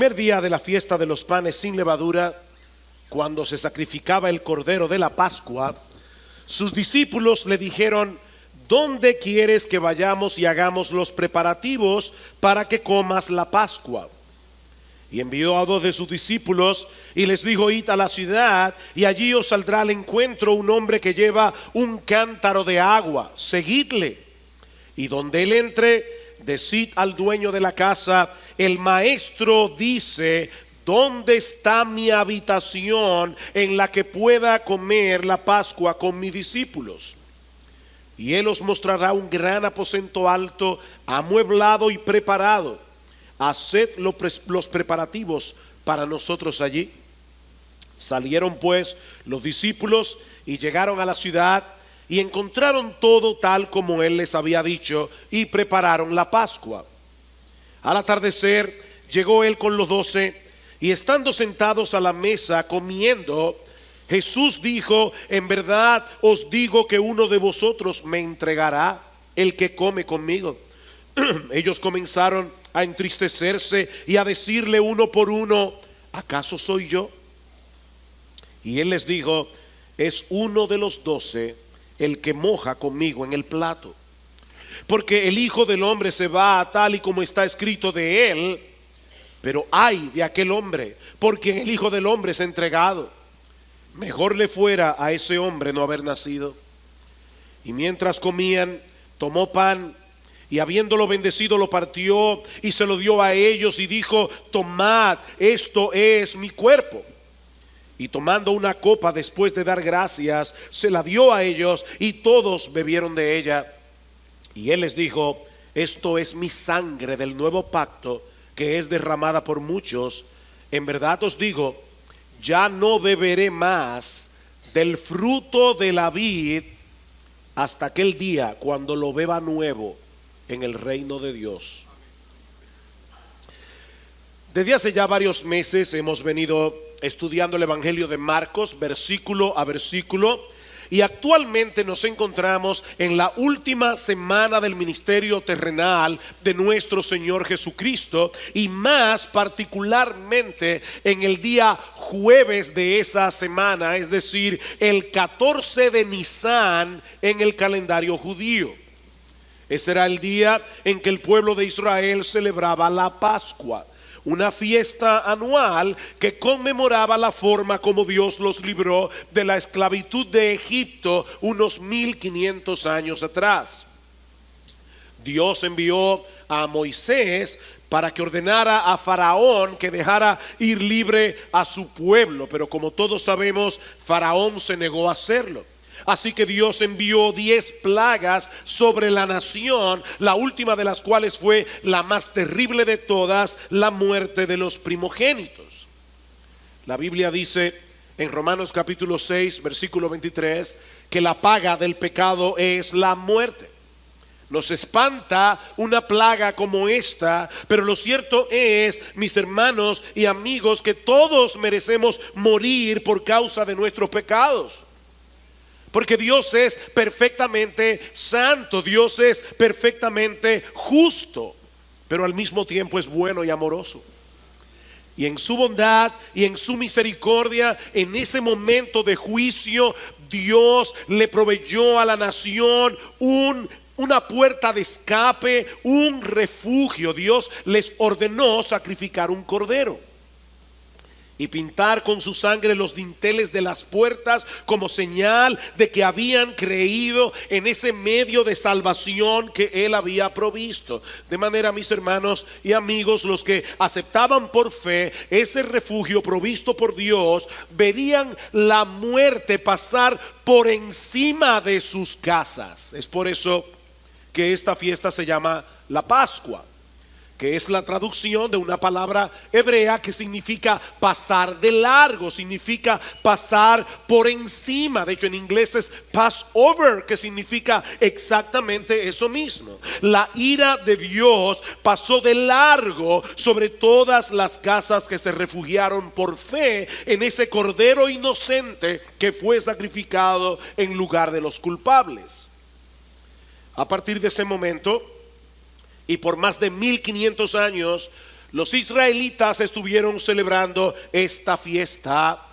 primer día de la fiesta de los panes sin levadura, cuando se sacrificaba el cordero de la Pascua, sus discípulos le dijeron: ¿dónde quieres que vayamos y hagamos los preparativos para que comas la Pascua? Y envió a 2 de sus discípulos y les dijo: id a la ciudad y allí os saldrá al encuentro un hombre que lleva un cántaro de agua, seguidle. Y donde él entre, decid al dueño de la casa: el maestro dice, ¿dónde está mi habitación en la que pueda comer la Pascua con mis discípulos? Y él os mostrará un gran aposento alto, amueblado y preparado. Haced los preparativos para nosotros allí. Salieron pues los discípulos y llegaron a la ciudad y encontraron todo tal como él les había dicho y prepararon la Pascua. Al atardecer llegó él con los 12 y estando sentados a la mesa comiendo, Jesús dijo: en verdad os digo que uno de vosotros me entregará, el que come conmigo. Ellos comenzaron a entristecerse y a decirle uno por uno: ¿acaso soy yo? Y él les dijo: es uno de los 12 el que moja conmigo en el plato. Porque el Hijo del Hombre se va tal y como está escrito de él, pero ay de aquel hombre por quien el Hijo del Hombre es entregado. Mejor le fuera a ese hombre no haber nacido. Y mientras comían, tomó pan y habiéndolo bendecido lo partió y se lo dio a ellos y dijo: tomad, esto es mi cuerpo. Y tomando una copa después de dar gracias, se la dio a ellos y todos bebieron de ella. Y él les dijo: esto es mi sangre del nuevo pacto, que es derramada por muchos. En verdad os digo, ya no beberé más del fruto de la vid hasta aquel día cuando lo beba nuevo en el reino de Dios. Desde hace ya varios meses hemos venido estudiando el Evangelio de Marcos versículo a versículo, y actualmente nos encontramos en la última semana del ministerio terrenal de nuestro Señor Jesucristo, y más particularmente en el día jueves de esa semana, es decir, el 14 de Nisan en el calendario judío. Ese era el día en que el pueblo de Israel celebraba la Pascua, una fiesta anual que conmemoraba la forma como Dios los libró de la esclavitud de Egipto unos 1500 años atrás. Dios envió a Moisés para que ordenara a Faraón que dejara ir libre a su pueblo, pero como todos sabemos, Faraón se negó a hacerlo. Así que Dios envió 10 plagas sobre la nación, la última de las cuales fue la más terrible de todas, la muerte de los primogénitos. La Biblia dice en Romanos capítulo 6 versículo 23 que la paga del pecado es la muerte. Nos espanta una plaga como esta, pero lo cierto es, mis hermanos y amigos, que todos merecemos morir por causa de nuestros pecados. Porque Dios es perfectamente santo, Dios es perfectamente justo, pero al mismo tiempo es bueno y amoroso. Y en su bondad y en su misericordia, en ese momento de juicio, Dios le proveyó a la nación una puerta de escape, un refugio. Dios les ordenó sacrificar un cordero y pintar con su sangre los dinteles de las puertas como señal de que habían creído en ese medio de salvación que Él había provisto. De manera, mis hermanos y amigos, los que aceptaban por fe ese refugio provisto por Dios, verían la muerte pasar por encima de sus casas. Es por eso que esta fiesta se llama la Pascua, que es la traducción de una palabra hebrea que significa pasar de largo, significa pasar por encima. De hecho, en inglés es Passover, que significa exactamente eso mismo. La ira de Dios pasó de largo sobre todas las casas que se refugiaron por fe en ese cordero inocente que fue sacrificado en lugar de los culpables. A partir de ese momento, y por más de 1500 años, Los israelitas estuvieron celebrando esta fiesta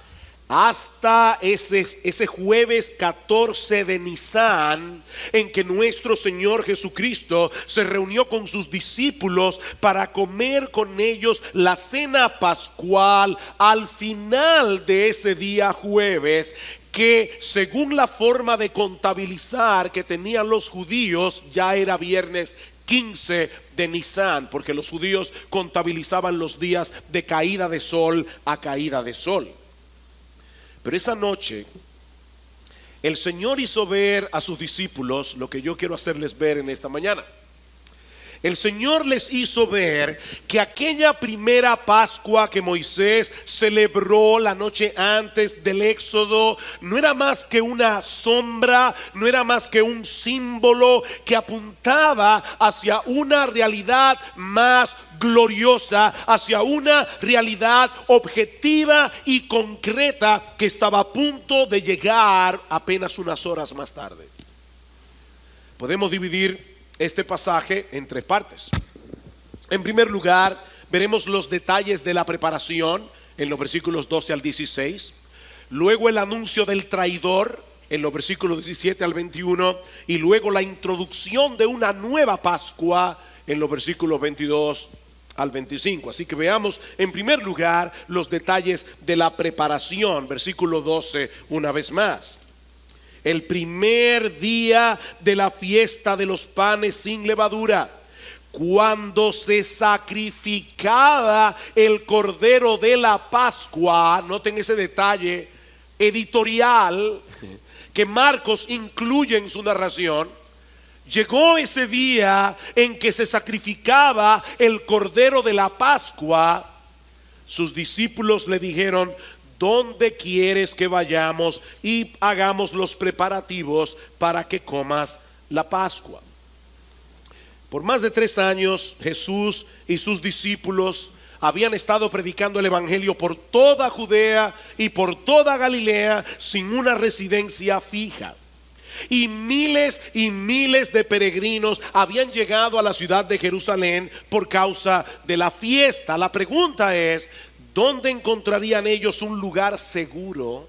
hasta ese jueves 14 de Nisán, en que nuestro Señor Jesucristo se reunió con sus discípulos para comer con ellos la cena pascual al final de ese día jueves, que según la forma de contabilizar que tenían los judíos ya era viernes 15 de Nisán, porque los judíos contabilizaban los días de caída de sol a caída de sol. Pero esa noche el Señor hizo ver a sus discípulos lo que yo quiero hacerles ver en esta mañana. El Señor les hizo ver que aquella primera Pascua que Moisés celebró la noche antes del Éxodo no era más que una sombra, no era más que un símbolo que apuntaba hacia una realidad más gloriosa, hacia una realidad objetiva y concreta que estaba a punto de llegar apenas unas horas más tarde. Podemos dividir este pasaje en tres partes. En primer lugar, veremos los detalles de la preparación en los versículos 12 al 16. Luego el anuncio del traidor en los versículos 17 al 21. Y luego la introducción de una nueva Pascua en los versículos 22 al 25. Así que veamos en primer lugar los detalles de la preparación. Versículo 12 una vez más. El primer día de la fiesta de los panes sin levadura, cuando se sacrificaba el cordero de la Pascua. Noten ese detalle editorial que Marcos incluye en su narración. Llegó ese día en que se sacrificaba el cordero de la Pascua. Sus discípulos le dijeron: ¿dónde quieres que vayamos y hagamos los preparativos para que comas la Pascua? Por más de 3 años Jesús y sus discípulos habían estado predicando el evangelio por toda Judea y por toda Galilea sin una residencia fija. Y miles de peregrinos habían llegado a la ciudad de Jerusalén por causa de la fiesta. La pregunta es: ¿dónde encontrarían ellos un lugar seguro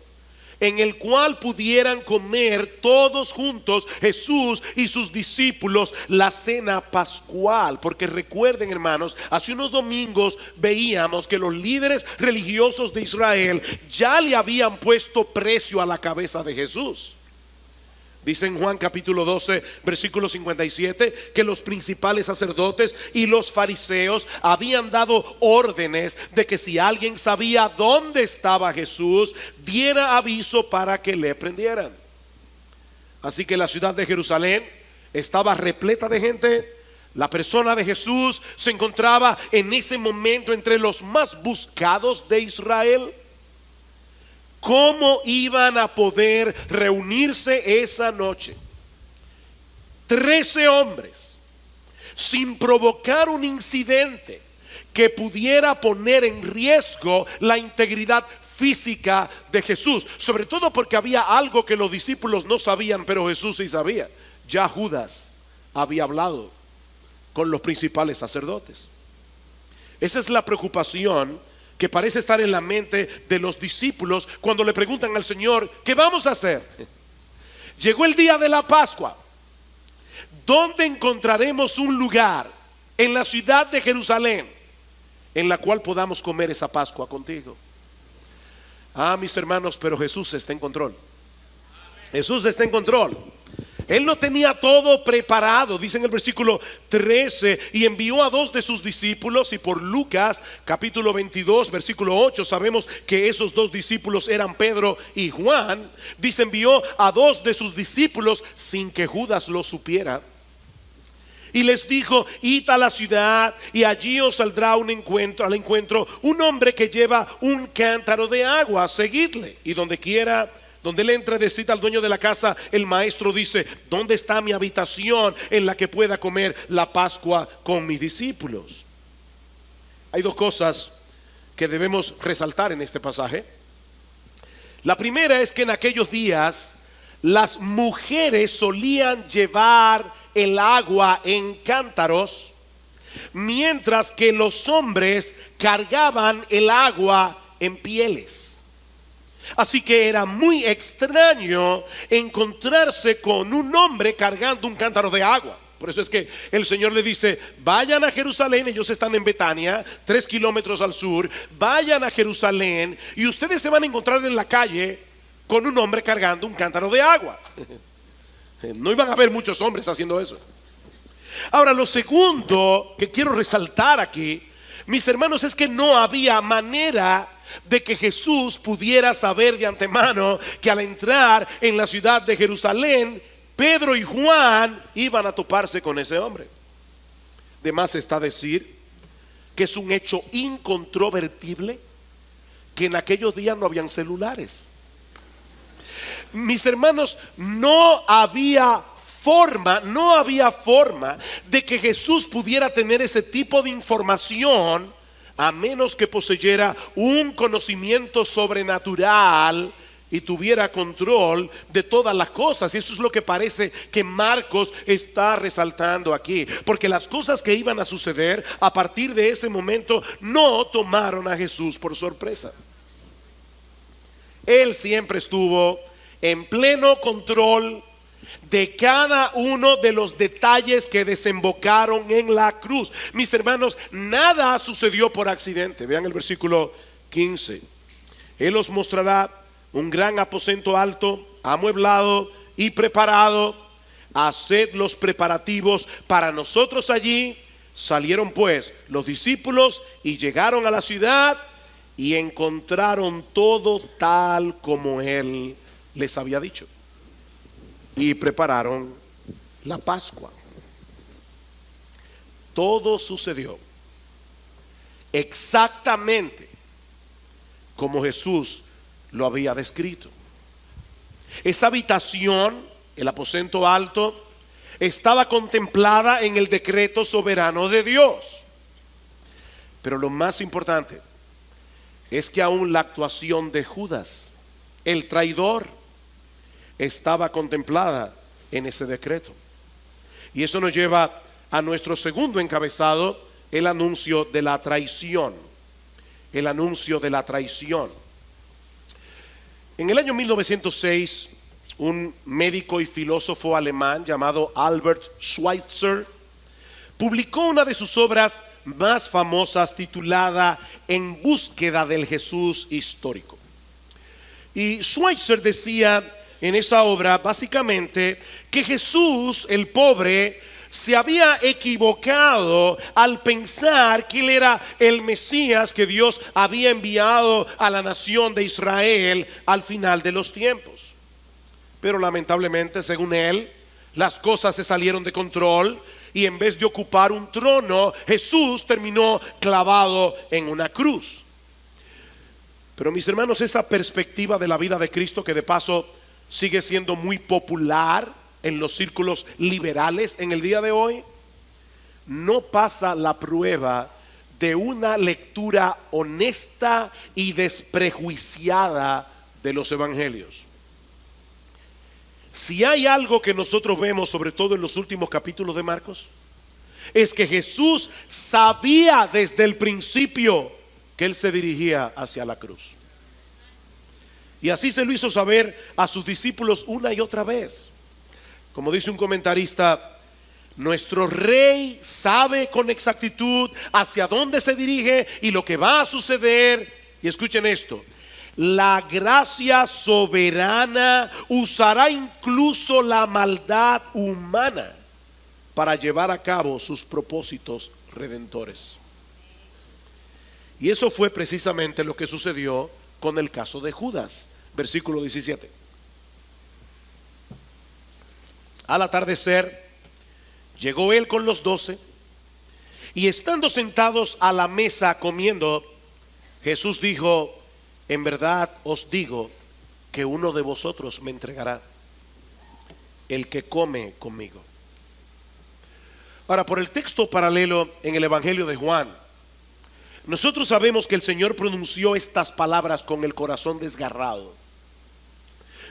en el cual pudieran comer todos juntos, Jesús y sus discípulos, la cena pascual? Porque recuerden, hermanos, hace unos domingos veíamos que los líderes religiosos de Israel ya le habían puesto precio a la cabeza de Jesús. Dice en Juan capítulo 12 versículo 57 que los principales sacerdotes y los fariseos habían dado órdenes de que si alguien sabía dónde estaba Jesús, diera aviso para que le prendieran. Así que la ciudad de Jerusalén estaba repleta de gente. La persona de Jesús se encontraba en ese momento entre los más buscados de Israel. ¿Cómo iban a poder reunirse esa noche 13 hombres sin provocar un incidente que pudiera poner en riesgo la integridad física de Jesús? Sobre todo porque había algo que los discípulos no sabían, pero Jesús sí sabía. Ya Judas había hablado con los principales sacerdotes. Esa es la preocupación que parece estar en la mente de los discípulos cuando le preguntan al Señor: ¿qué vamos a hacer? Llegó el día de la Pascua. ¿Dónde encontraremos un lugar en la ciudad de Jerusalén en la cual podamos comer esa Pascua contigo? Mis hermanos, pero Jesús está en control. Jesús está en control. Él lo tenía todo preparado. Dice en el versículo 13: y envió a 2 de sus discípulos. Y por Lucas capítulo 22 versículo 8 sabemos que esos 2 discípulos eran Pedro y Juan. Dice: envió a 2 de sus discípulos sin que Judas lo supiera. Y les dijo: id a la ciudad y allí os saldrá al encuentro un hombre que lleva un cántaro de agua. Seguidle. Y donde él entre, decid al dueño de la casa: el maestro dice: ¿dónde está mi habitación en la que pueda comer la Pascua con mis discípulos? Hay 2 cosas que debemos resaltar en este pasaje. La primera es que en aquellos días las mujeres solían llevar el agua en cántaros mientras que los hombres cargaban el agua en pieles. Así que era muy extraño encontrarse con un hombre cargando un cántaro de agua. Por eso es que el Señor le dice: vayan a Jerusalén. Ellos están en Betania, 3 kilómetros al sur. Vayan a Jerusalén y ustedes se van a encontrar en la calle con un hombre cargando un cántaro de agua. No iban a haber muchos hombres haciendo eso. Ahora, lo segundo que quiero resaltar aquí, mis hermanos, es que no había manera de que Jesús pudiera saber de antemano que al entrar en la ciudad de Jerusalén, Pedro y Juan iban a toparse con ese hombre. De más está decir que es un hecho incontrovertible que en aquellos días no habían celulares. Mis hermanos, no había forma de que Jesús pudiera tener ese tipo de información a menos que poseyera un conocimiento sobrenatural y tuviera control de todas las cosas. Y eso es lo que parece que Marcos está resaltando aquí, porque las cosas que iban a suceder a partir de ese momento no tomaron a Jesús por sorpresa. Él siempre estuvo en pleno control de cada uno de los detalles que desembocaron en la cruz. Mis hermanos, nada sucedió por accidente. Vean el versículo 15. Él os mostrará un gran aposento alto, amueblado y preparado. Haced los preparativos para nosotros allí. Salieron pues los discípulos y llegaron a la ciudad y encontraron todo tal como él les había dicho. Y prepararon la Pascua. Todo sucedió exactamente como Jesús lo había descrito. Esa habitación, el aposento alto, estaba contemplada en el decreto soberano de Dios. Pero lo más importante es que aún la actuación de Judas, el traidor, estaba contemplada en ese decreto. Y eso nos lleva a nuestro segundo encabezado, el anuncio de la traición. El anuncio de la traición. En el año 1906, un médico y filósofo alemán llamado Albert Schweitzer publicó una de sus obras más famosas titulada En búsqueda del Jesús histórico. Y Schweitzer decía en esa obra básicamente que Jesús, el pobre, se había equivocado al pensar que él era el Mesías que Dios había enviado a la nación de Israel al final de los tiempos. Pero lamentablemente, según él, las cosas se salieron de control y en vez de ocupar un trono, Jesús terminó clavado en una cruz. Pero mis hermanos, esa perspectiva de la vida de Cristo, que de paso sigue siendo muy popular en los círculos liberales en el día de hoy, no pasa la prueba de una lectura honesta y desprejuiciada de los evangelios. Si hay algo que nosotros vemos, sobre todo en los últimos capítulos de Marcos, es que Jesús sabía desde el principio que él se dirigía hacia la cruz. Y así se lo hizo saber a sus discípulos una y otra vez. Como dice un comentarista, nuestro rey sabe con exactitud hacia dónde se dirige y lo que va a suceder. Y escuchen esto: la gracia soberana usará incluso la maldad humana para llevar a cabo sus propósitos redentores. Y eso fue precisamente lo que sucedió con el caso de Judas. Versículo 17. Al atardecer, llegó él con los 12, y estando sentados a la mesa comiendo, Jesús dijo: en verdad os digo que uno de vosotros me entregará, el que come conmigo. Ahora, por el texto paralelo en el Evangelio de Juan, nosotros sabemos que el Señor pronunció estas palabras con el corazón desgarrado.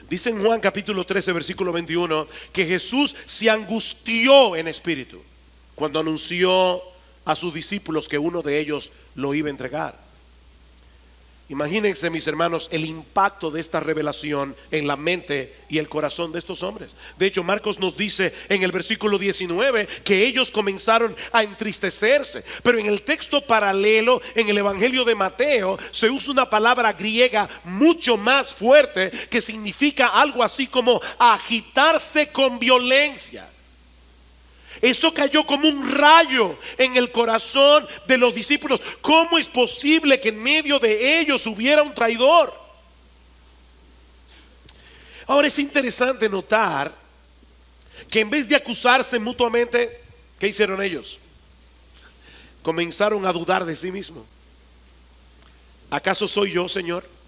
Dice en Juan capítulo 13 versículo 21 que Jesús se angustió en espíritu cuando anunció a sus discípulos que uno de ellos lo iba a entregar. Imagínense, mis hermanos, el impacto de esta revelación en la mente y el corazón de estos hombres. De hecho, Marcos nos dice en el versículo 19 que ellos comenzaron a entristecerse. Pero en el texto paralelo, en el Evangelio de Mateo, se usa una palabra griega mucho más fuerte que significa algo así como agitarse con violencia. Eso cayó como un rayo en el corazón de los discípulos. ¿Cómo es posible que en medio de ellos hubiera un traidor? Ahora es interesante notar que en vez de acusarse mutuamente, ¿qué hicieron ellos? Comenzaron a dudar de sí mismos. ¿Acaso soy yo, Señor?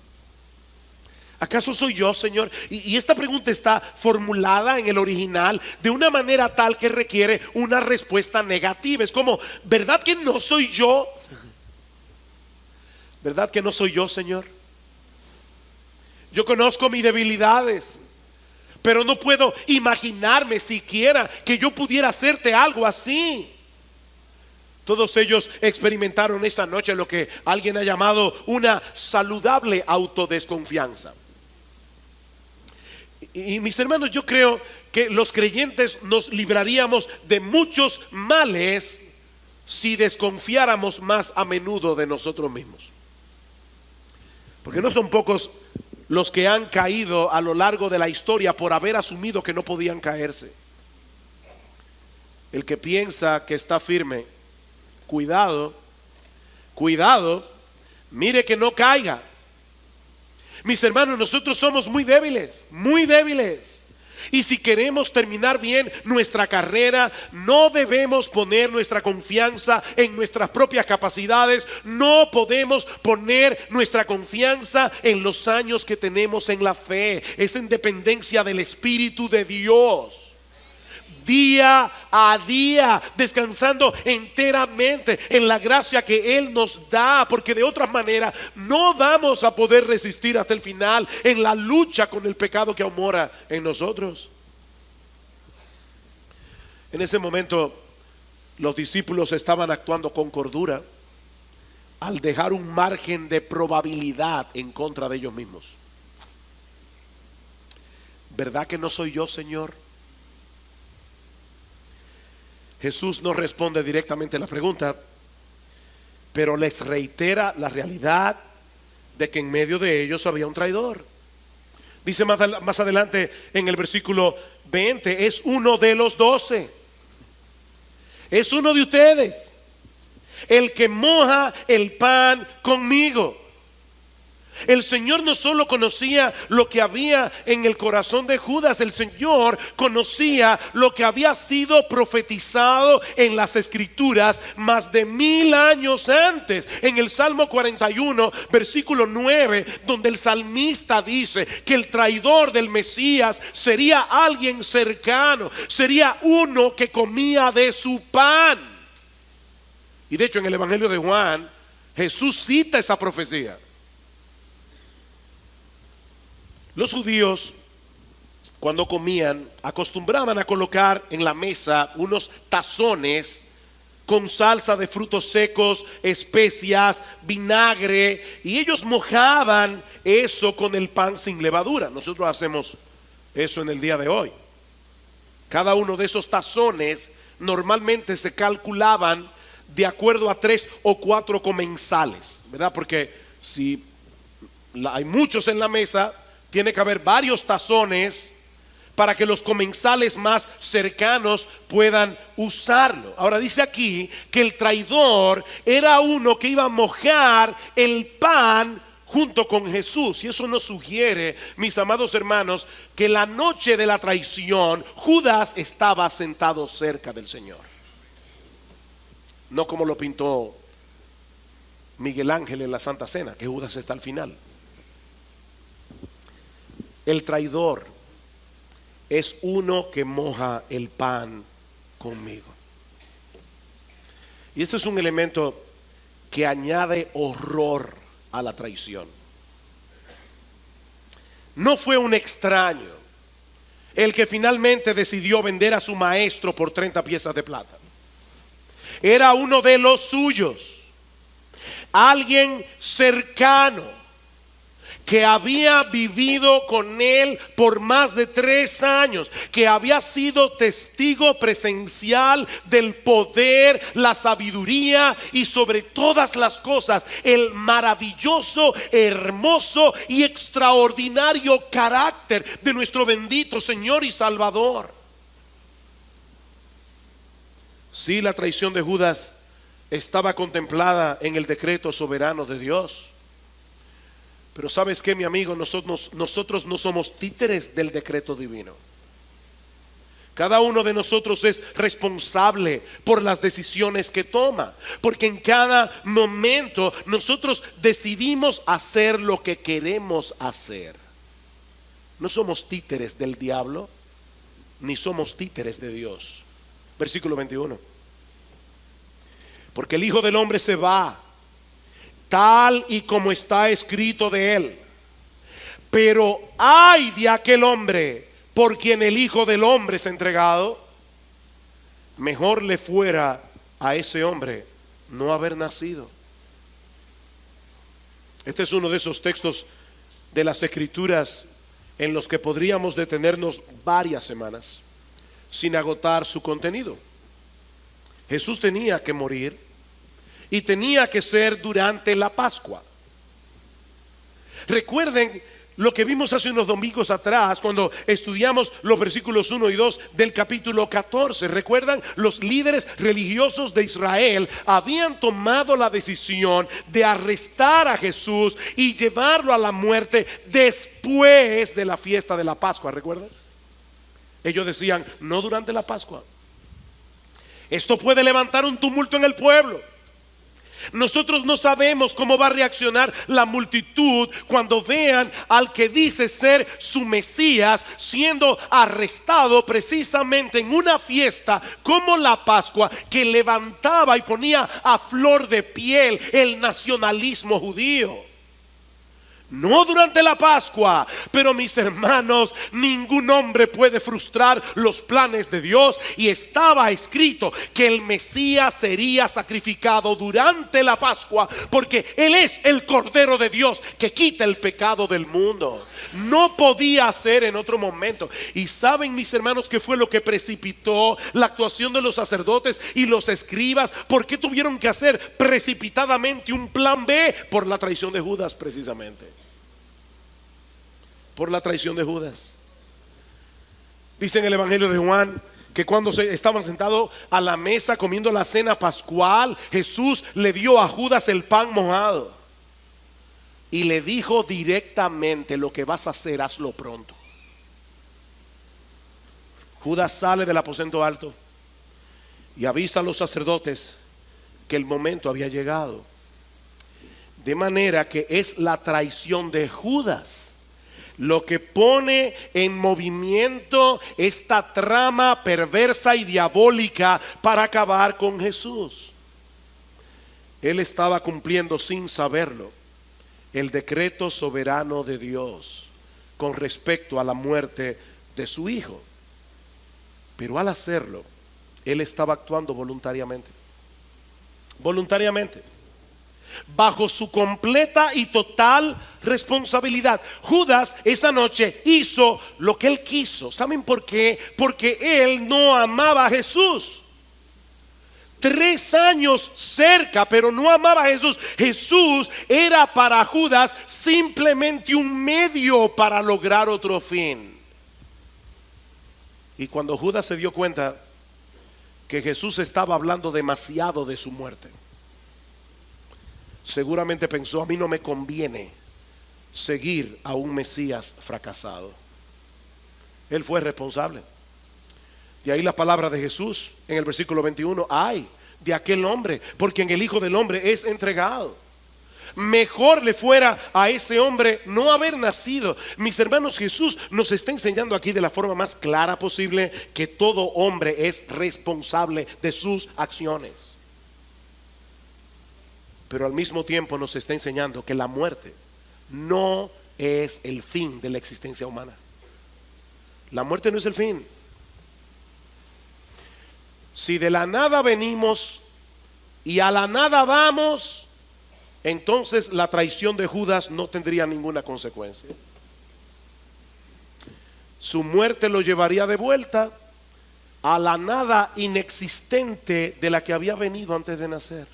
¿Acaso soy yo, Señor? Y esta pregunta está formulada en el original de una manera tal que requiere una respuesta negativa. Es como, ¿verdad que no soy yo? ¿Verdad que no soy yo, Señor? Yo conozco mis debilidades, pero no puedo imaginarme siquiera que yo pudiera hacerte algo así. Todos ellos experimentaron esa noche lo que alguien ha llamado una saludable autodesconfianza. Y mis hermanos, yo creo que los creyentes nos libraríamos de muchos males si desconfiáramos más a menudo de nosotros mismos. Porque no son pocos los que han caído a lo largo de la historia por haber asumido que no podían caerse. El que piensa que está firme, cuidado, cuidado, mire que no caiga. Mis hermanos, nosotros somos muy débiles, muy débiles. Y si queremos terminar bien nuestra carrera, no debemos poner nuestra confianza en nuestras propias capacidades. No podemos poner nuestra confianza en los años que tenemos en la fe. Es en dependencia del Espíritu de Dios. Día a día, descansando enteramente en la gracia que Él nos da, porque de otra manera no vamos a poder resistir hasta el final en la lucha con el pecado que aún mora en nosotros. En ese momento los discípulos estaban actuando con cordura al dejar un margen de probabilidad en contra de ellos mismos. ¿Verdad que no soy yo, Señor? Jesús no responde directamente a la pregunta, pero les reitera la realidad de que en medio de ellos había un traidor. Dice más adelante en el versículo 20, es uno de los 12. Es uno de ustedes, el que moja el pan conmigo. El Señor no solo conocía lo que había en el corazón de Judas, el Señor conocía lo que había sido profetizado en las Escrituras más de 1000 años antes. En el Salmo 41, versículo 9, donde el salmista dice que el traidor del Mesías sería alguien cercano, sería uno que comía de su pan. Y de hecho en el Evangelio de Juan, Jesús cita esa profecía. Los judíos, cuando comían, acostumbraban a colocar en la mesa unos tazones con salsa de frutos secos, especias, vinagre, y ellos mojaban eso con el pan sin levadura. Nosotros hacemos eso en el día de hoy. Cada uno de esos tazones normalmente se calculaban de acuerdo a 3 o 4 comensales, ¿verdad? Porque si hay muchos en la mesa, tiene que haber varios tazones para que los comensales más cercanos puedan usarlo. Ahora dice aquí que el traidor era uno que iba a mojar el pan junto con Jesús. Y eso nos sugiere, mis amados hermanos, que la noche de la traición Judas estaba sentado cerca del Señor. No como lo pintó Miguel Ángel en la Santa Cena, que Judas está al final. El traidor es uno que moja el pan conmigo. Y esto es un elemento que añade horror a la traición. No fue un extraño el que finalmente decidió vender a su maestro por 30 piezas de plata. era uno de los suyos, alguien cercano, que había vivido con él por más de 3 años, que había sido testigo presencial del poder, la sabiduría y sobre todas las cosas el maravilloso, hermoso y extraordinario carácter de nuestro bendito Señor y Salvador. Sí, la traición de Judas estaba contemplada en el decreto soberano de Dios. Pero ¿sabes qué, mi amigo? Nosotros no somos títeres del decreto divino. Cada uno de nosotros es responsable por las decisiones que toma, porque en cada momento nosotros decidimos hacer lo que queremos hacer. No somos títeres del diablo, ni somos títeres de Dios. Versículo 21. Porque el Hijo del Hombre se va, tal y como está escrito de él. Pero ay de aquel hombre por quien el Hijo del Hombre es entregado. Mejor le fuera a ese hombre no haber nacido. Este es uno de esos textos de las Escrituras en los que podríamos detenernos varias semanas sin agotar su contenido. Jesús tenía que morir y tenía que ser durante la Pascua. Recuerden lo que vimos hace unos domingos atrás cuando estudiamos los versículos 1 y 2 del capítulo 14. Recuerdan, los líderes religiosos de Israel habían tomado la decisión de arrestar a Jesús y llevarlo a la muerte después de la fiesta de la Pascua. ¿Recuerdan? Ellos decían, no durante la Pascua. Esto puede levantar un tumulto en el pueblo. Nosotros no sabemos cómo va a reaccionar la multitud cuando vean al que dice ser su Mesías siendo arrestado precisamente en una fiesta como la Pascua, que levantaba y ponía a flor de piel el nacionalismo judío. No durante la Pascua, pero mis hermanos, ningún hombre puede frustrar los planes de Dios, y estaba escrito que el Mesías sería sacrificado durante la Pascua, porque Él es el Cordero de Dios que quita el pecado del mundo. No podía ser en otro momento. Y saben, mis hermanos, qué fue lo que precipitó la actuación de los sacerdotes y los escribas. ¿Por qué tuvieron que hacer precipitadamente un plan B? Por la traición de Judas, precisamente. Por la traición de Judas. Dice en el Evangelio de Juan que cuando estaban sentados a la mesa comiendo la cena pascual, Jesús le dio a Judas el pan mojado y le dijo directamente: lo que vas a hacer, hazlo pronto. Judas sale del aposento alto y avisa a los sacerdotes que el momento había llegado. De manera que es la traición de Judas lo que pone en movimiento esta trama perversa y diabólica para acabar con Jesús. Él estaba cumpliendo sin saberlo el decreto soberano de Dios con respecto a la muerte de su hijo. Pero al hacerlo, él estaba actuando voluntariamente. Voluntariamente. Bajo su completa y total responsabilidad. Judas esa noche hizo lo que él quiso. ¿Saben por qué? Porque él no amaba a Jesús. 3 años cerca, pero no amaba a Jesús. Jesús era para Judas simplemente un medio para lograr otro fin. Y cuando Judas se dio cuenta que Jesús estaba hablando demasiado de su muerte, seguramente pensó: a mí no me conviene seguir a un Mesías fracasado. Él fue responsable. De ahí la palabra de Jesús en el versículo 21: ay de aquel hombre por quien el Hijo del Hombre es entregado. Mejor le fuera a ese hombre no haber nacido. Mis hermanos, Jesús nos está enseñando aquí de la forma más clara posible que todo hombre es responsable de sus acciones. Pero al mismo tiempo nos está enseñando que la muerte no es el fin de la existencia humana. La muerte no es el fin. Si de la nada venimos y a la nada vamos, entonces la traición de Judas no tendría ninguna consecuencia. Su muerte lo llevaría de vuelta a la nada inexistente de la que había venido antes de nacer.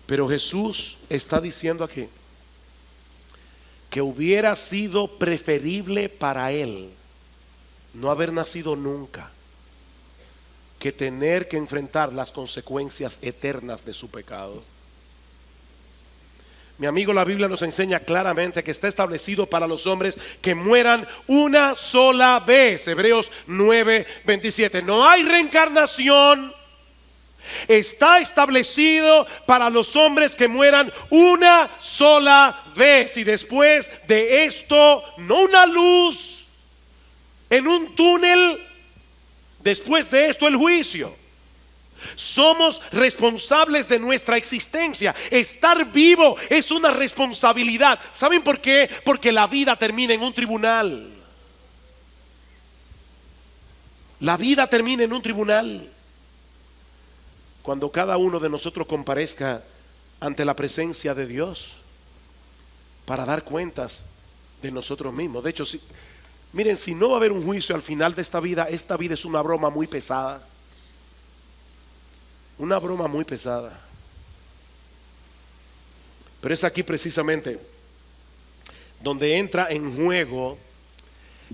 Pero Jesús está diciendo aquí que hubiera sido preferible para él no haber nacido nunca que tener que enfrentar las consecuencias eternas de su pecado. Mi amigo, la Biblia nos enseña claramente que está establecido para los hombres que mueran una sola vez. Hebreos 9:27. No hay reencarnación. Está establecido para los hombres que mueran una sola vez. Y después de esto, no una luz en un túnel. Después de esto, el juicio. Somos responsables de nuestra existencia. Estar vivo es una responsabilidad. ¿Saben por qué? Porque la vida termina en un tribunal. La vida termina en un tribunal. Cuando cada uno de nosotros comparezca ante la presencia de Dios para dar cuentas de nosotros mismos. De hecho, miren, si no va a haber un juicio al final de esta vida es una broma muy pesada. Una broma muy pesada. Pero es aquí precisamente donde entra en juego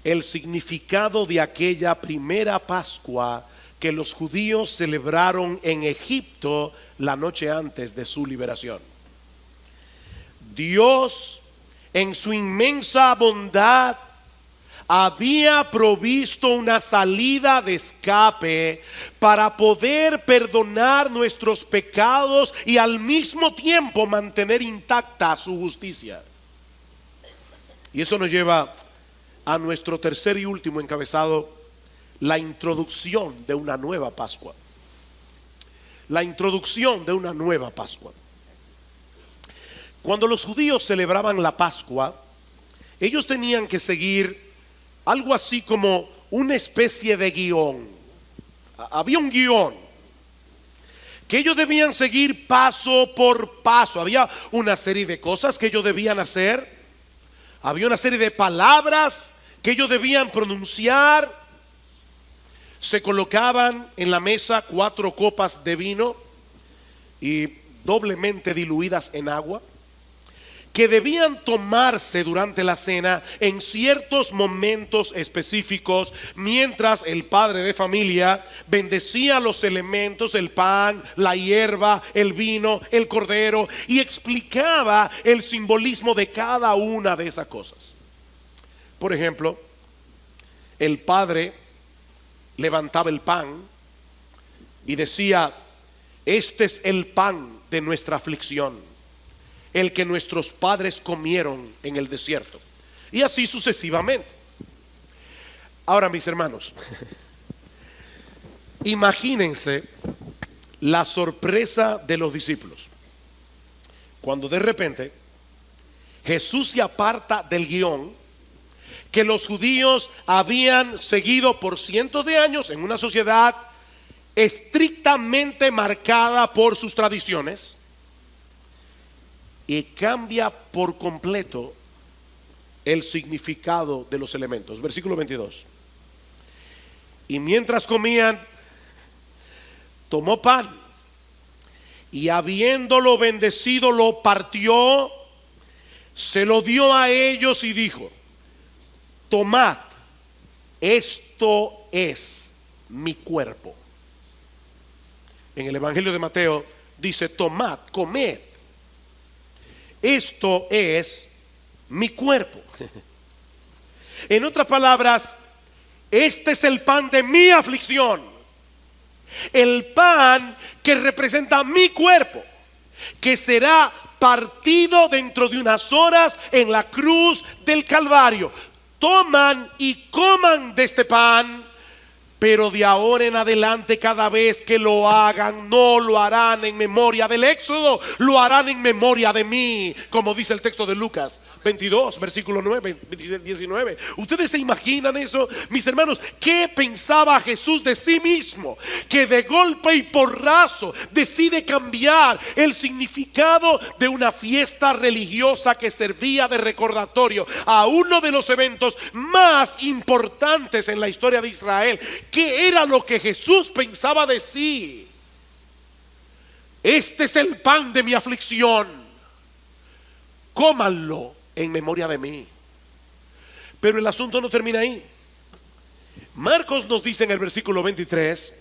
el significado de aquella primera Pascua que los judíos celebraron en Egipto la noche antes de su liberación. Dios, en su inmensa bondad, había provisto una salida de escape para poder perdonar nuestros pecados y al mismo tiempo mantener intacta su justicia. Y eso nos lleva a nuestro tercer y último encabezado: la introducción de una nueva Pascua. La introducción de una nueva Pascua. Cuando los judíos celebraban la Pascua, ellos tenían que seguir algo así como una especie de guión. Había un guión que ellos debían seguir paso por paso. Había una serie de cosas que ellos debían hacer. Había una serie de palabras que ellos debían pronunciar. Se colocaban en la mesa 4 copas de vino y doblemente diluidas en agua, que debían tomarse durante la cena en ciertos momentos específicos, mientras el padre de familia bendecía los elementos: el pan, la hierba, el vino, el cordero, y explicaba el simbolismo de cada una de esas cosas. Por ejemplo, el padre levantaba el pan y decía: este es el pan de nuestra aflicción, el que nuestros padres comieron en el desierto. Y así sucesivamente. Ahora, mis hermanos, imagínense la sorpresa de los discípulos cuando de repente Jesús se aparta del guión que los judíos habían seguido por cientos de años en una sociedad estrictamente marcada por sus tradiciones, y cambia por completo el significado de los elementos. Versículo 22. Y mientras comían, tomó pan y habiéndolo bendecido, lo partió, se lo dio a ellos y dijo: tomad, esto es mi cuerpo. En el Evangelio de Mateo dice: tomad, comed, esto es mi cuerpo. En otras palabras, este es el pan de mi aflicción, el pan que representa mi cuerpo, que será partido dentro de unas horas en la cruz del Calvario. Toman y coman de este pan, Pero de ahora en adelante, cada vez que lo hagan, no lo harán en memoria del éxodo, lo harán en memoria de mí, como dice el texto de Lucas 22, versículo 9, 19. ¿Ustedes se imaginan eso? Mis hermanos, ¿qué pensaba Jesús de sí mismo? Que de golpe y porrazo decide cambiar el significado de una fiesta religiosa que servía de recordatorio a uno de los eventos más importantes en la historia de Israel. ¿Qué era lo que Jesús pensaba de sí? Este es el pan de mi aflicción, cómanlo en memoria de mí. Pero el asunto no termina ahí. Marcos nos dice en el versículo 23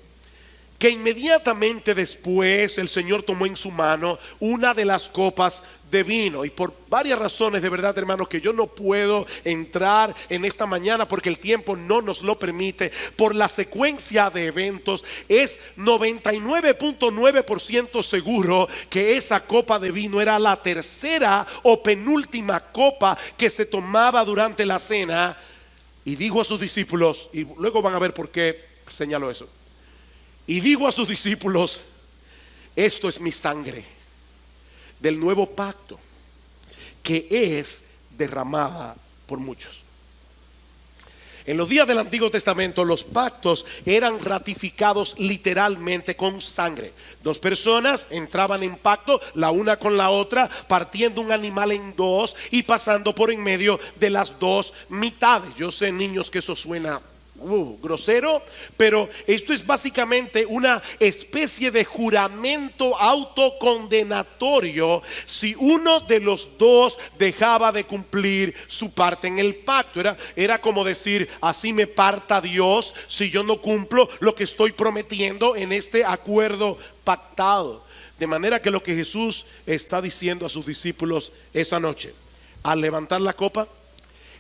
que inmediatamente después el Señor tomó en su mano una de las copas de vino. Y por varias razones, de verdad, hermanos, que yo no puedo entrar en esta mañana porque el tiempo no nos lo permite, por la secuencia de eventos, es 99.9% seguro que esa copa de vino era la tercera o penúltima copa que se tomaba durante la cena. Y dijo a sus discípulos, y luego van a ver por qué señalo eso. Y digo a sus discípulos: esto es mi sangre del nuevo pacto, que es derramada por muchos. En los días del Antiguo Testamento, los pactos eran ratificados literalmente con sangre. Dos personas entraban en pacto, la una con la otra, partiendo un animal en dos y pasando por en medio de las dos mitades. Yo sé, niños, que eso suena grosero, pero esto es básicamente una especie de juramento autocondenatorio si uno de los dos dejaba de cumplir su parte en el pacto. Era como decir: así me parta Dios si yo no cumplo lo que estoy prometiendo en este acuerdo pactado. De manera que lo que Jesús está diciendo a sus discípulos esa noche, al levantar la copa,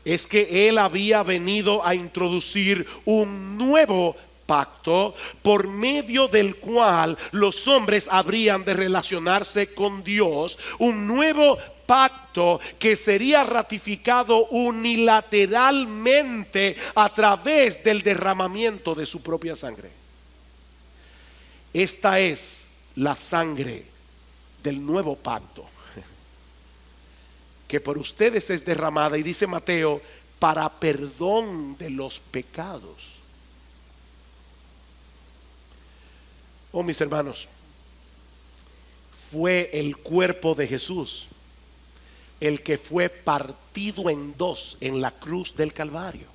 es que Él había venido a introducir un nuevo pacto por medio del cual los hombres habrían de relacionarse con Dios. Un nuevo pacto que sería ratificado unilateralmente a través del derramamiento de su propia sangre. Esta es la sangre del nuevo pacto, que por ustedes es derramada, y dice Mateo, para perdón de los pecados. Oh, mis hermanos, fue el cuerpo de Jesús el que fue partido en dos en la cruz del Calvario.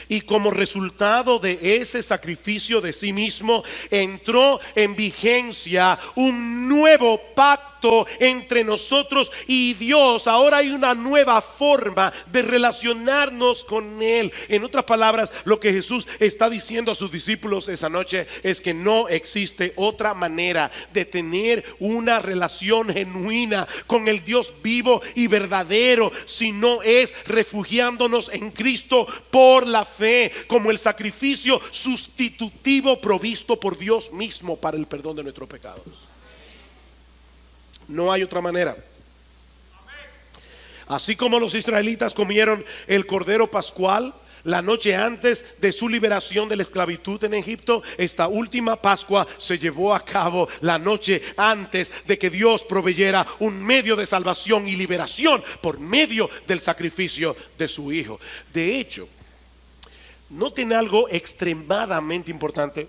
Y como resultado de ese sacrificio de sí mismo, entró en vigencia un nuevo pacto entre nosotros y Dios. Ahora hay una nueva forma de relacionarnos con Él. En otras palabras, lo que Jesús está diciendo a sus discípulos esa noche es que no existe otra manera de tener una relación genuina con el Dios vivo y verdadero, si no es refugiándonos en Cristo por la fe, como el sacrificio sustitutivo provisto por Dios mismo para el perdón de nuestros pecados. No hay otra manera. Así como los israelitas comieron el cordero pascual la noche antes de su liberación de la esclavitud en Egipto, esta última Pascua se llevó a cabo la noche antes de que Dios proveyera un medio de salvación y liberación por medio del sacrificio de su Hijo. De hecho, noten algo extremadamente importante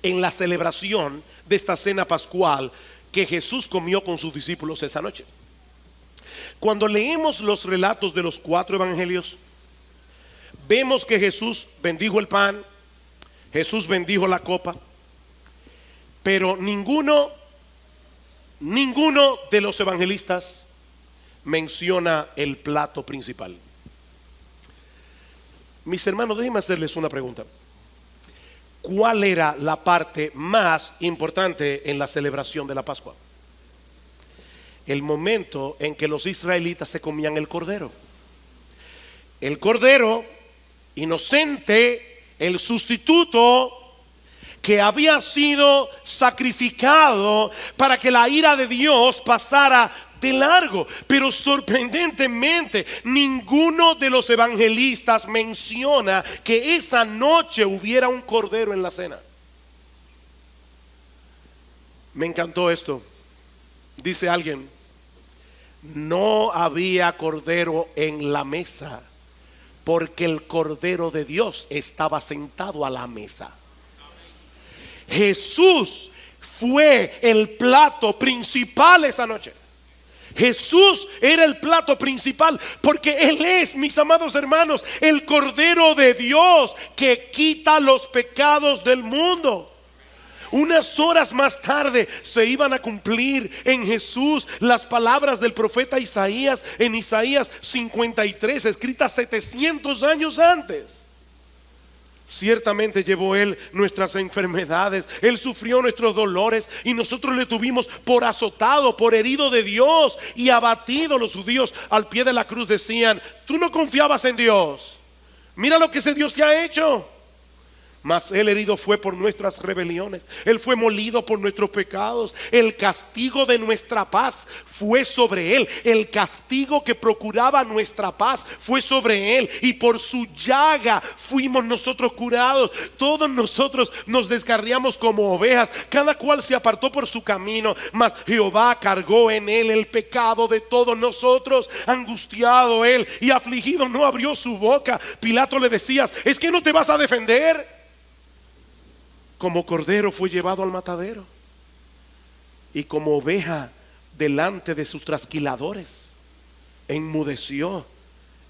en la celebración de esta cena pascual que Jesús comió con sus discípulos esa noche. Cuando leemos los relatos de los 4 evangelios, vemos que Jesús bendijo el pan, Jesús bendijo la copa, pero ninguno de los evangelistas menciona el plato principal. Mis hermanos, déjenme hacerles una pregunta. ¿Cuál era la parte más importante en la celebración de la Pascua? El momento en que los israelitas se comían el cordero. El cordero inocente, el sustituto que había sido sacrificado para que la ira de Dios pasara de largo. Pero sorprendentemente, ninguno de los evangelistas menciona que esa noche hubiera un cordero en la cena. Me encantó esto. Dice alguien: no había cordero en la mesa, porque el Cordero de Dios estaba sentado a la mesa. Jesús fue el plato principal esa noche. Jesús era el plato principal, porque Él es, mis amados hermanos, el Cordero de Dios que quita los pecados del mundo. Unas horas más tarde se iban a cumplir en Jesús las palabras del profeta Isaías en Isaías 53, escritas 700 años antes. Ciertamente llevó Él nuestras enfermedades, Él sufrió nuestros dolores, y nosotros le tuvimos por azotado, por herido de Dios y abatido. Los judíos al pie de la cruz decían: tú no confiabas en Dios, mira lo que ese Dios te ha hecho. Mas Él herido fue por nuestras rebeliones, Él fue molido por nuestros pecados. El castigo de nuestra paz fue sobre Él. El castigo que procuraba nuestra paz fue sobre Él, y por su llaga fuimos nosotros curados. Todos nosotros nos descarriamos como ovejas, cada cual se apartó por su camino, mas Jehová cargó en Él el pecado de todos nosotros. Angustiado Él y afligido, no abrió su boca. Pilato le decía: ¿es que no te vas a defender? Como cordero fue llevado al matadero, y como oveja delante de sus trasquiladores, enmudeció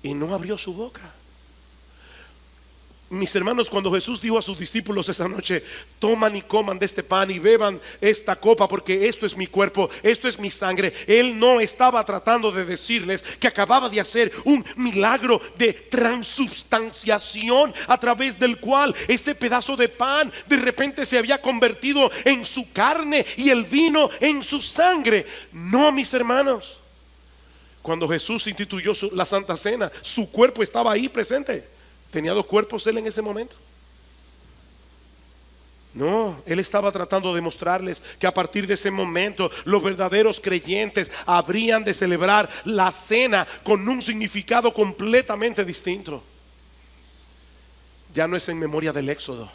y no abrió su boca. Mis hermanos, cuando Jesús dijo a sus discípulos esa noche: toman y coman de este pan y beban esta copa, porque esto es mi cuerpo, esto es mi sangre, Él no estaba tratando de decirles que acababa de hacer un milagro de transubstanciación, a través del cual ese pedazo de pan de repente se había convertido en su carne y el vino en su sangre. No, mis hermanos. Cuando Jesús instituyó la Santa Cena, su cuerpo estaba ahí presente. ¿Tenía dos cuerpos Él en ese momento? No, Él estaba tratando de mostrarles que a partir de ese momento los verdaderos creyentes habrían de celebrar la cena con un significado completamente distinto. Ya no es en memoria del éxodo,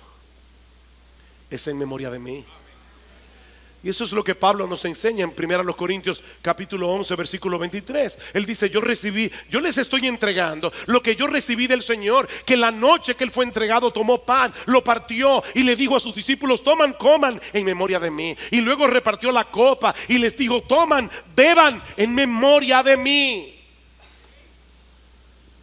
es en memoria de mí. Y eso es lo que Pablo nos enseña en 1 Corintios capítulo 11 versículo 23. Él dice: yo les estoy entregando lo que yo recibí del Señor, que la noche que Él fue entregado tomó pan, lo partió y le dijo a sus discípulos: toman, coman en memoria de mí. Y luego repartió la copa y les dijo: toman, beban en memoria de mí.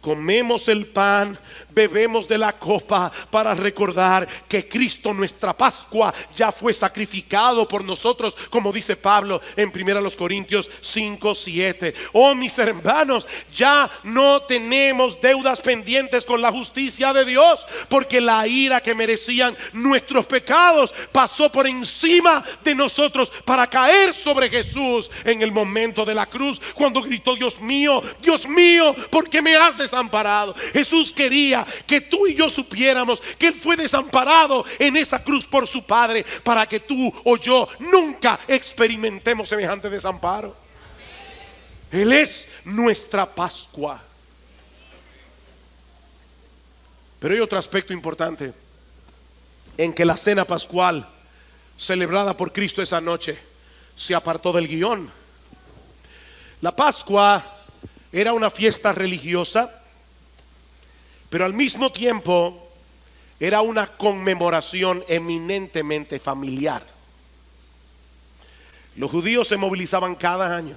Comemos el pan, bebemos de la copa para recordar que Cristo, nuestra Pascua, ya fue sacrificado por nosotros, como dice Pablo en 1 Corintios 5:7. Oh, mis hermanos, ya no tenemos deudas pendientes con la justicia de Dios, porque la ira que merecían nuestros pecados pasó por encima de nosotros para caer sobre Jesús en el momento de la cruz, cuando gritó: Dios mío, ¿por qué me has desamparado? Jesús quería que tú y yo supiéramos que Él fue desamparado en esa cruz por su Padre, para que tú o yo nunca experimentemos semejante desamparo. Él es nuestra Pascua. Pero hay otro aspecto importante en que la cena pascual celebrada por Cristo esa noche se apartó del guión. La Pascua era una fiesta religiosa, pero al mismo tiempo era una conmemoración eminentemente familiar. Los judíos se movilizaban cada año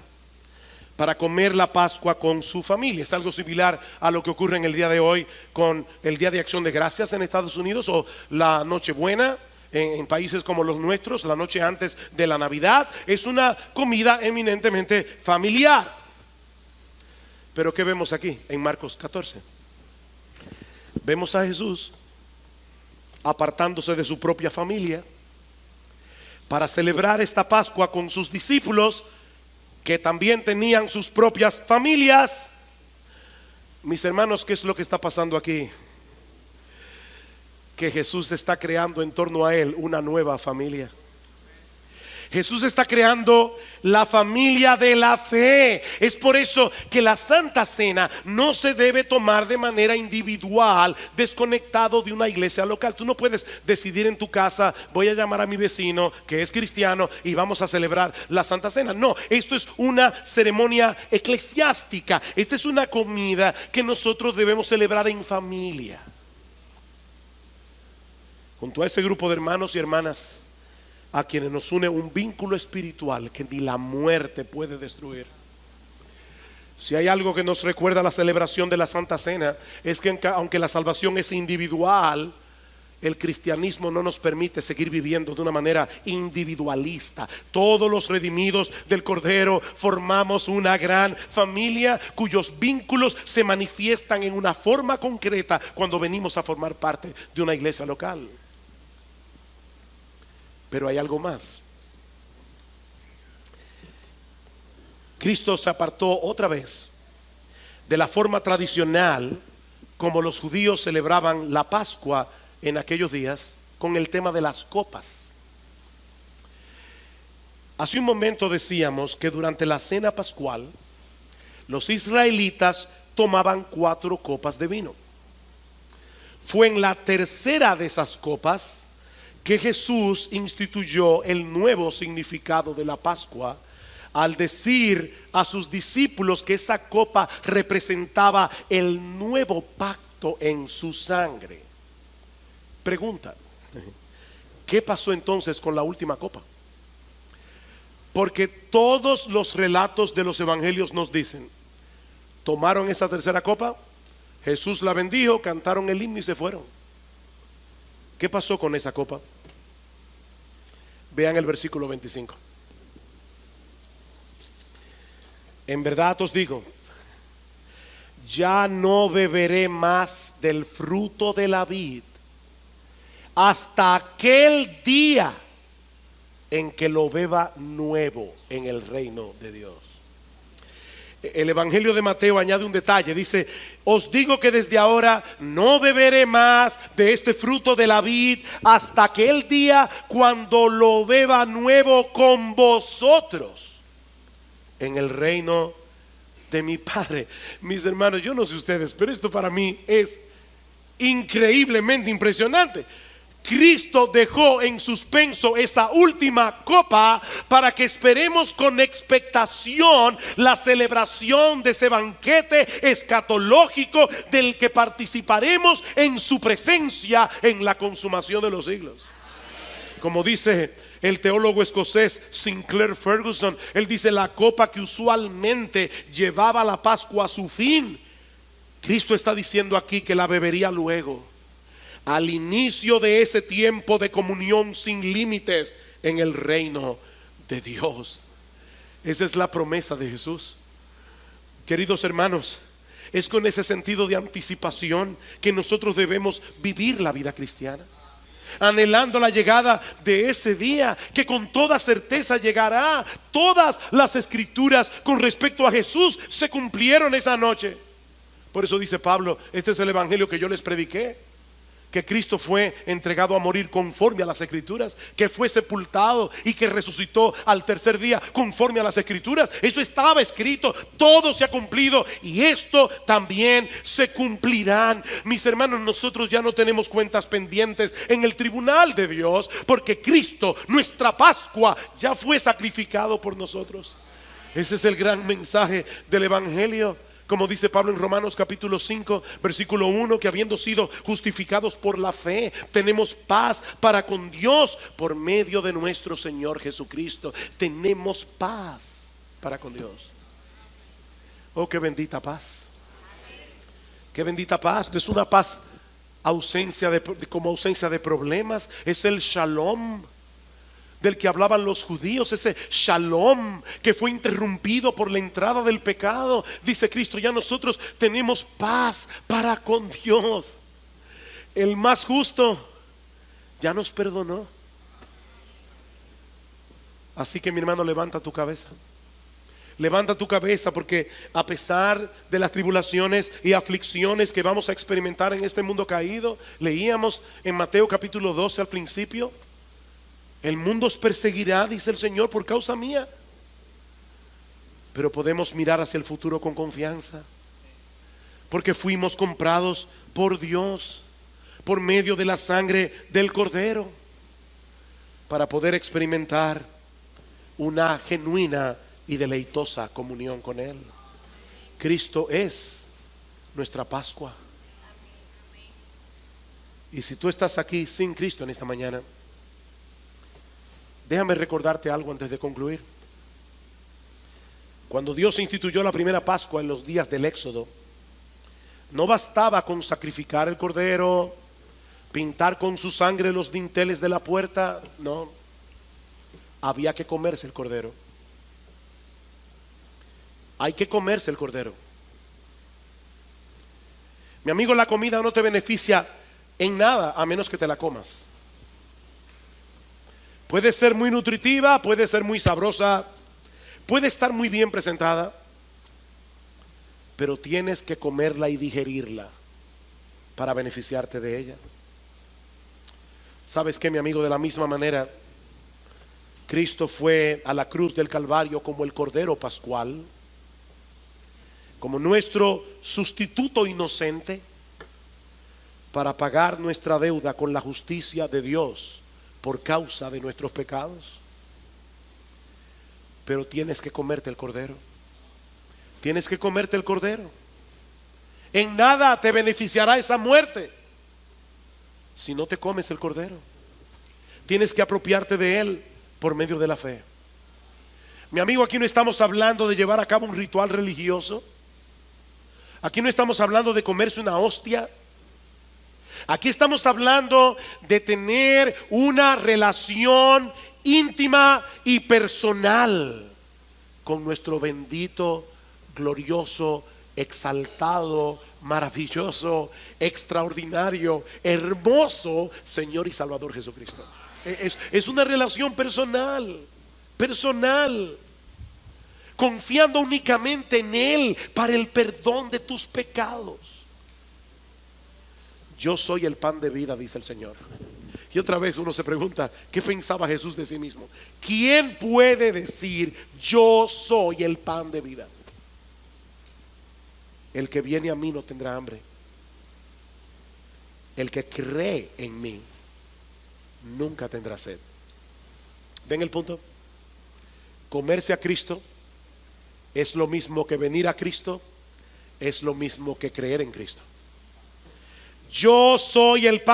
para comer la Pascua con su familia. Es algo similar a lo que ocurre en el día de hoy con el Día de Acción de Gracias en Estados Unidos, o la Nochebuena en países como los nuestros, la noche antes de la Navidad. Es una comida eminentemente familiar. Pero ¿qué vemos aquí en Marcos 14? Vemos a Jesús apartándose de su propia familia para celebrar esta Pascua con sus discípulos, que también tenían sus propias familias. Mis hermanos, ¿qué es lo que está pasando aquí? Que Jesús está creando en torno a Él una nueva familia. Jesús está creando la familia de la fe. Es por eso que la Santa Cena no se debe tomar de manera individual, desconectado de una iglesia local. Tú no puedes decidir en tu casa: voy a llamar a mi vecino que es cristiano y vamos a celebrar la Santa Cena. No, esto es una ceremonia eclesiástica. Esta es una comida que nosotros debemos celebrar en familia, junto a ese grupo de hermanos y hermanas a quienes nos une un vínculo espiritual que ni la muerte puede destruir. Si hay algo que nos recuerda la celebración de la Santa Cena, es que aunque la salvación es individual, el cristianismo no nos permite seguir viviendo de una manera individualista. Todos los redimidos del Cordero formamos una gran familia cuyos vínculos se manifiestan en una forma concreta cuando venimos a formar parte de una iglesia local. Pero hay algo más. Cristo se apartó otra vez de la forma tradicional como los judíos celebraban la Pascua en aquellos días, con el tema de las copas. Hace un momento decíamos que durante la cena pascual los israelitas tomaban 4 copas de vino. Fue en la tercera de esas copas que Jesús instituyó el nuevo significado de la Pascua, al decir a sus discípulos que esa copa representaba el nuevo pacto en su sangre. Pregunta: ¿qué pasó entonces con la última copa? Porque todos los relatos de los evangelios nos dicen: tomaron esa tercera copa, Jesús la bendijo, cantaron el himno y se fueron. ¿Qué pasó con esa copa? Vean el versículo 25. En verdad os digo, ya no beberé más del fruto de la vid hasta aquel día en que lo beba nuevo en el reino de Dios. El Evangelio de Mateo añade un detalle, dice: os digo que desde ahora no beberé más de este fruto de la vid hasta aquel día cuando lo beba nuevo con vosotros en el reino de mi Padre. Mis hermanos, yo no sé ustedes, pero esto para mí es increíblemente impresionante. Cristo dejó en suspenso esa última copa para que esperemos con expectación la celebración de ese banquete escatológico del que participaremos en su presencia en la consumación de los siglos. Como dice el teólogo escocés Sinclair Ferguson, él dice: la copa que usualmente llevaba la Pascua a su fin, Cristo está diciendo aquí que la bebería luego, al inicio de ese tiempo de comunión sin límites en el reino de Dios. Esa es la promesa de Jesús. Queridos hermanos, es con ese sentido de anticipación que nosotros debemos vivir la vida cristiana, anhelando la llegada de ese día que con toda certeza llegará. Todas las escrituras con respecto a Jesús se cumplieron esa noche. Por eso dice Pablo: este es el evangelio que yo les prediqué, que Cristo fue entregado a morir conforme a las escrituras, que fue sepultado y que resucitó al tercer día conforme a las escrituras. Eso estaba escrito, todo se ha cumplido y esto también se cumplirán. Mis hermanos, nosotros ya no tenemos cuentas pendientes en el tribunal de Dios, porque Cristo, nuestra Pascua, ya fue sacrificado por nosotros. Ese es el gran mensaje del evangelio. Como dice Pablo en Romanos capítulo 5 versículo 1, que habiendo sido justificados por la fe, tenemos paz para con Dios por medio de nuestro Señor Jesucristo. Tenemos paz para con Dios. Oh, qué bendita paz. Qué bendita paz. No es una paz como ausencia de problemas. Es el shalom del que hablaban los judíos, ese shalom que fue interrumpido por la entrada del pecado. Dice Cristo: ya nosotros tenemos paz para con Dios. El más justo ya nos perdonó. Así que, mi hermano, levanta tu cabeza. Levanta tu cabeza, porque a pesar de las tribulaciones y aflicciones que vamos a experimentar en este mundo caído, leíamos en Mateo capítulo 12 al principio, El mundo os perseguirá, dice el Señor, por causa mía. Pero podemos mirar hacia el futuro con confianza, porque fuimos comprados por Dios por medio de la sangre del Cordero, para poder experimentar una genuina y deleitosa comunión con Él. Cristo es nuestra Pascua. Y si tú estás aquí sin Cristo en esta mañana, déjame recordarte algo antes de concluir. Cuando Dios instituyó la primera Pascua en los días del Éxodo, no bastaba con sacrificar el cordero, pintar con su sangre los dinteles de la puerta. No, había que comerse el cordero. Hay que comerse el cordero. Mi amigo, la comida no te beneficia en nada a menos que te la comas. Puede ser muy nutritiva, puede ser muy sabrosa, puede estar muy bien presentada, pero tienes que comerla y digerirla para beneficiarte de ella. ¿Sabes qué, mi amigo? De la misma manera, Cristo fue a la cruz del Calvario como el Cordero Pascual, como nuestro sustituto inocente, para pagar nuestra deuda con la justicia de Dios por causa de nuestros pecados. Pero tienes que comerte el cordero. Tienes que comerte el cordero. En nada te beneficiará esa muerte si no te comes el cordero. Tienes que apropiarte de él por medio de la fe. Mi amigo, aquí no estamos hablando de llevar a cabo un ritual religioso. Aquí no estamos hablando de comerse una hostia. Aquí estamos hablando de tener una relación íntima y personal con nuestro bendito, glorioso, exaltado, maravilloso, extraordinario, hermoso Señor y Salvador Jesucristo. Es una relación personal, confiando únicamente en Él para el perdón de tus pecados. Yo soy el pan de vida, dice el Señor. Y otra vez uno se pregunta, ¿qué pensaba Jesús de sí mismo? ¿Quién puede decir yo soy el pan de vida? El que viene a mí no tendrá hambre. El que cree en mí nunca tendrá sed. ¿Ven el punto? Comerse a Cristo es lo mismo que venir a Cristo, es lo mismo que creer en Cristo. Yo soy el pan.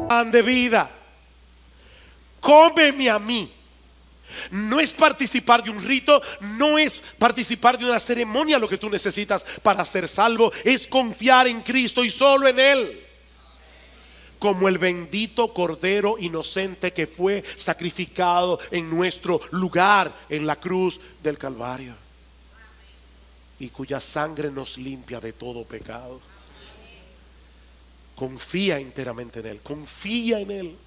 pan de vida. Cómeme a mí. No es participar de un rito, no es participar de una ceremonia lo que tú necesitas para ser salvo. Es confiar en Cristo y solo en Él. Como el bendito Cordero inocente que fue sacrificado en nuestro lugar en la cruz del Calvario, y cuya sangre nos limpia de todo pecado. Confía enteramente en Él, confía en Él,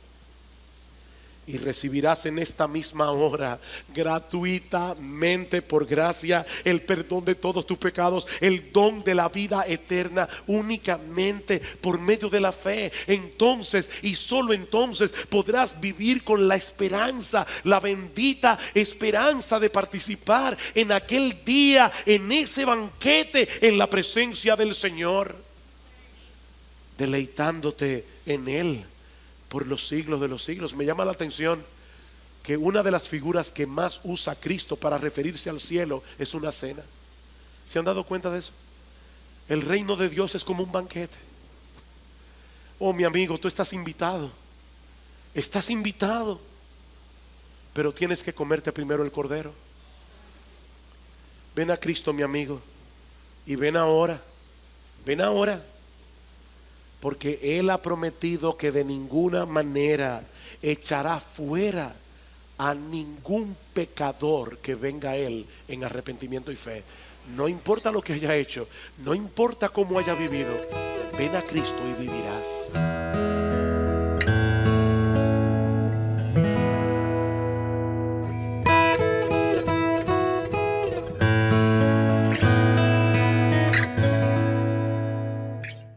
y recibirás en esta misma hora, gratuitamente, por gracia, el perdón de todos tus pecados, el don de la vida eterna, únicamente por medio de la fe. Entonces, y solo entonces, podrás vivir con la esperanza, la bendita esperanza de participar en aquel día, en ese banquete, en la presencia del Señor, deleitándote en Él por los siglos de los siglos. Me llama la atención que una de las figuras que más usa Cristo para referirse al cielo es una cena. ¿Se han dado cuenta de eso? El reino de Dios es como un banquete. Oh, mi amigo, tú estás invitado. Estás invitado. Pero tienes que comerte primero el cordero. Ven a Cristo, mi amigo, y ven ahora. Ven ahora. Porque Él ha prometido que de ninguna manera echará fuera a ningún pecador que venga a Él en arrepentimiento y fe. No importa lo que haya hecho, no importa cómo haya vivido, ven a Cristo y vivirás.